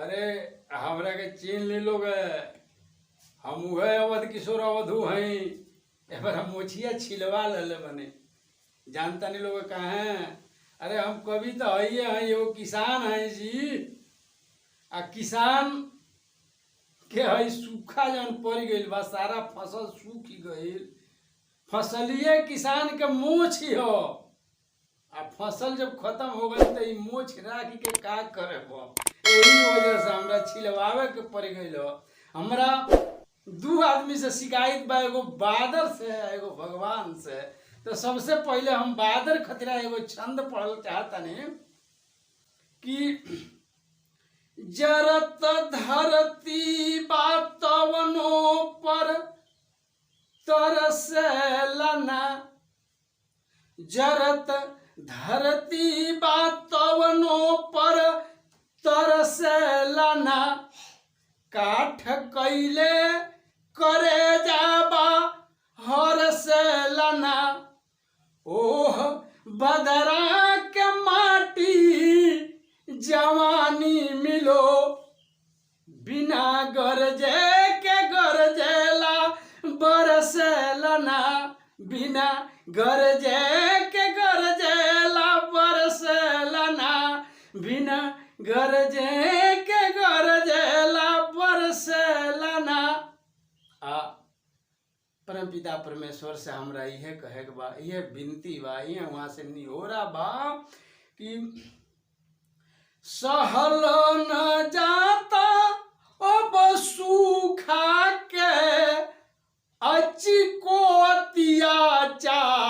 अरे हमरा के चीन ले लोग, हम उहे अवध किशोर अवधू हैं। एबर हम मोछिया छिलवा ले बने, जानता नहीं लोग कहाँ हैं। अरे हम कभी तो आइए हैं, एगो किसान हैं जी। आ किसान के है सूखा जन पड़ गइल बा, सारा फसल सूख गइल। फसलिए किसान के मोछ ही हो, आ फसल जब खत्म हो गई तो ई मोछ राख के का करे बा। यही वजह से हमरा छिलवावे के पड़ गइल हो। हमरा दू आदमी से शिकायत बा, एगो बादर से एगो भगवान से। तो सबसे पहले हम बादर खतरा एगो छंद पढ़ल चाहतनी कि जरत धरती बातवनों पर तरसेलना, जरत धरती बातवनों पर तरसेलना, काठ कैले करे जाबा हरसेलना। ओह बदरा के माटी जवानी मिलो, बिना गरजे के गरजेला बरसेलना, बिना गरजे के गरजेला बरसेलना, बिना गरजे के गरजेला बरसेलना। परम पिता परमेश्वर से हमरा इहे कहे के बा, इहे विनती बा, इहे वहां से निहोरा बा कि सहल न जाता अब सूखा के अचिको अत्याचार,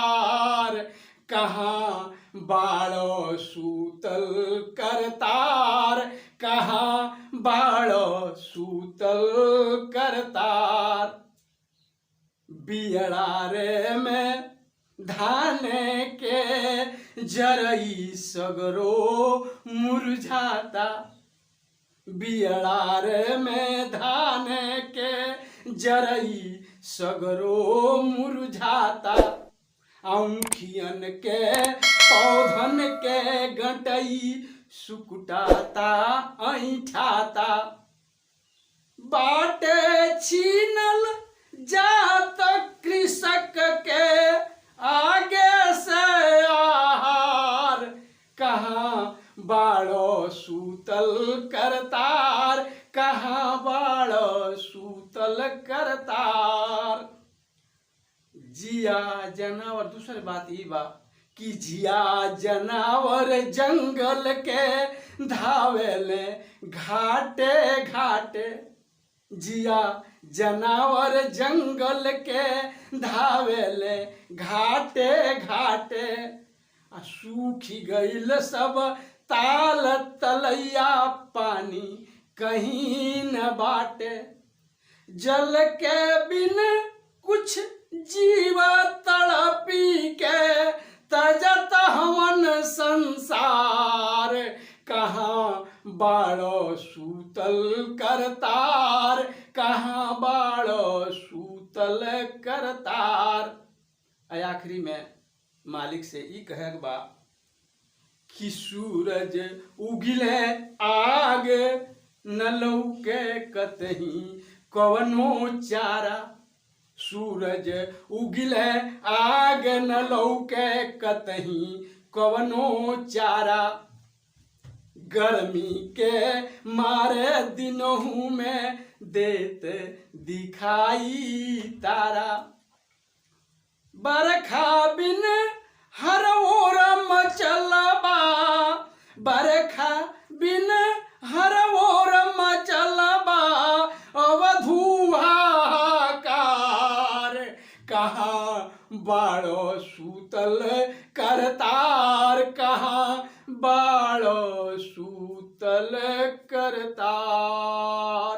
कहाँ बाड़ो सूतल करतार, कहाँ बाड़ो सूतल करतार। बियड़ारे में धाने के जरई सगरो मुरझाता, बियड़ारे में धाने के जरई सगरो मुरझाता। औखियन के पौधन के गटई सुकुटाता ऐठाता, बाटे छीनल जात कृषक के आगे से आहार, कहाँ बाड़ो सूतल करतार, कहाँ बाड़ो सूतल करतार। जिया जनावर, दूसरी बात ई बा कि जिया जनावर जंगल के धावेले घाटे घाटे, जिया जनावर जंगल के धावेले घाटे घाटे। सूखी गईल सब ताल तलैया, पानी कहीं न बाटे, जल के बिन कुछ जीव तड़पी के तजत हवन संसार, कहाँ बाड़ो सूतल करतार, कहाँ बाड़ो सूतल करतार। आखिरी में मालिक से ई कहे बा कि सूरज उगिले आग न लौके कतही कवनो चारा, सूरज उगिले आग न लौके कतही कवनो चारा। गर्मी के मारे दिनों में देत दिखाई तारा, बरखा बिन हर ओर मचलबा, बरखा बिन हर ओर मचलबा अवधू हाहाकार, कहाँ बाड़ो सूतल करतार, कहाँ बाड़ो सूतल करतार।